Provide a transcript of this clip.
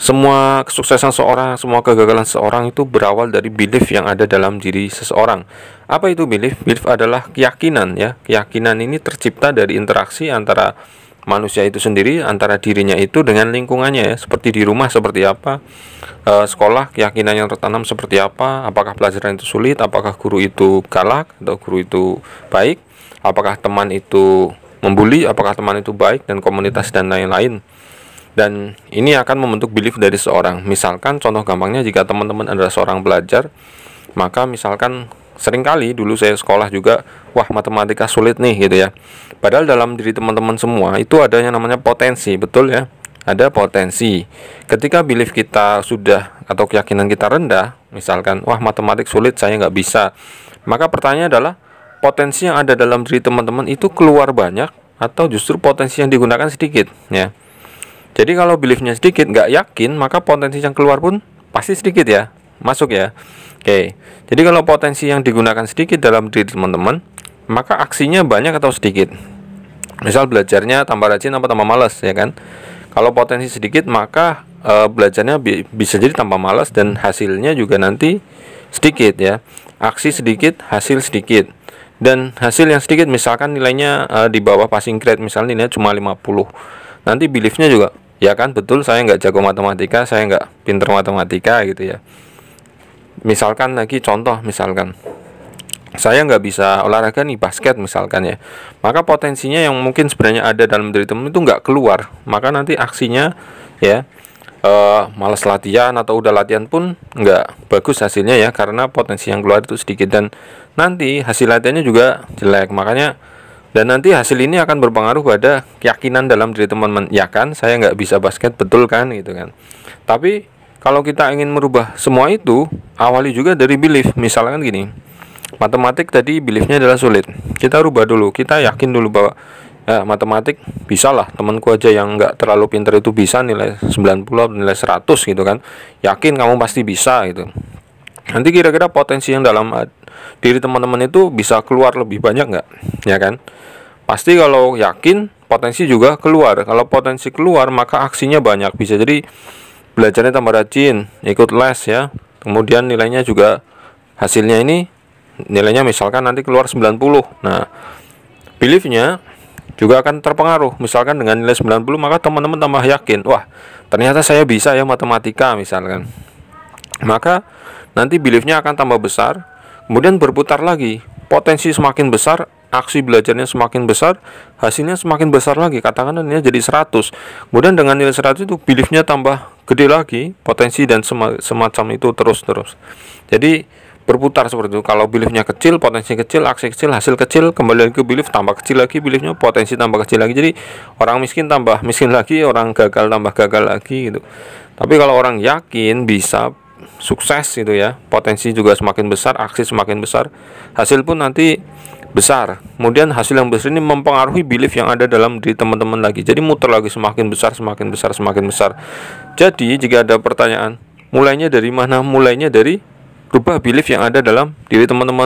Semua kesuksesan seorang, semua kegagalan seorang itu berawal dari belief yang ada dalam diri seseorang. Apa itu belief? Belief adalah keyakinan ya. Keyakinan ini tercipta dari interaksi antara manusia itu sendiri, antara dirinya itu dengan lingkungannya ya. Seperti di rumah seperti apa, sekolah keyakinan yang tertanam seperti apa, apakah pelajaran itu sulit, apakah guru itu galak atau guru itu baik, apakah teman itu membuli, apakah teman itu baik, dan komunitas dan lain-lain. Dan ini akan membentuk belief dari seorang. Misalkan contoh gampangnya, jika teman-teman adalah seorang pelajar, maka misalkan seringkali dulu saya sekolah juga, wah matematika sulit nih gitu ya. Padahal dalam diri teman-teman semua itu ada yang namanya potensi, betul ya? Ada potensi. Ketika belief kita sudah atau keyakinan kita rendah, misalkan wah matematik sulit, saya nggak bisa, maka pertanyaannya adalah potensi yang ada dalam diri teman-teman itu keluar banyak atau justru potensi yang digunakan sedikit ya. Jadi kalau beliefnya sedikit, nggak yakin, maka potensi yang keluar pun pasti sedikit ya, masuk ya. Oke, jadi kalau potensi yang digunakan sedikit dalam diri teman-teman, maka aksinya banyak atau sedikit. Misal belajarnya tambah rajin apa tambah malas ya kan. Kalau potensi sedikit, maka belajarnya bisa jadi tambah malas dan hasilnya juga nanti sedikit ya. Aksi sedikit, hasil sedikit. Dan hasil yang sedikit misalkan nilainya di bawah passing grade, misalnya nilainya cuma 50. Nanti beliefnya juga, ya kan betul saya nggak jago matematika, saya nggak pinter matematika gitu ya. Misalkan lagi contoh, misalkan saya nggak bisa olahraga nih, basket misalkan ya, maka potensinya yang mungkin sebenarnya ada dalam diri teman itu nggak keluar, maka nanti aksinya ya malas latihan atau udah latihan pun nggak bagus hasilnya ya, karena potensi yang keluar itu sedikit dan nanti hasil latihannya juga jelek. Makanya dan nanti hasil ini akan berpengaruh pada keyakinan dalam diri teman-teman. Ya kan, saya nggak bisa basket, betul kan, gitu kan. Tapi kalau kita ingin merubah semua itu, awali juga dari belief. Misalkan gini, matematik tadi beliefnya adalah sulit. Kita rubah dulu, kita yakin dulu bahwa matematik bisa lah, temanku aja yang nggak terlalu pintar itu bisa nilai 90 atau nilai 100 gitu kan. Yakin kamu pasti bisa gitu. Nanti kira-kira potensi yang dalam diri teman-teman itu bisa keluar lebih banyak nggak, ya kan? Pasti kalau yakin, potensi juga keluar. Kalau potensi keluar, maka aksinya banyak. Bisa jadi belajarnya tambah rajin, ikut les ya. Kemudian nilainya juga, hasilnya ini nilainya misalkan nanti keluar 90. Nah, beliefnya juga akan terpengaruh. Misalkan dengan nilai 90, maka teman-teman tambah yakin, wah ternyata saya bisa ya matematika misalkan. Maka nanti beliefnya akan tambah besar. Kemudian berputar lagi, potensi semakin besar, aksi belajarnya semakin besar, hasilnya semakin besar lagi. Katakan ini jadi 100. Kemudian dengan nilai 100 itu beliefnya tambah gede lagi, potensi dan semacam itu terus-terus. Jadi berputar seperti itu. Kalau beliefnya kecil, potensi kecil, aksi kecil, hasil kecil, kembali lagi ke belief, tambah kecil lagi beliefnya, potensi tambah kecil lagi. Jadi orang miskin tambah miskin lagi, orang gagal tambah gagal lagi gitu. Tapi kalau orang yakin bisa sukses gitu ya, potensi juga semakin besar, aksi semakin besar, hasil pun nanti besar. Kemudian hasil yang besar ini mempengaruhi belief yang ada dalam diri teman-teman lagi. Jadi muter lagi, semakin besar, semakin besar, semakin besar. Jadi jika ada pertanyaan, mulainya dari mana? Mulainya dari rubah belief yang ada dalam diri teman-teman.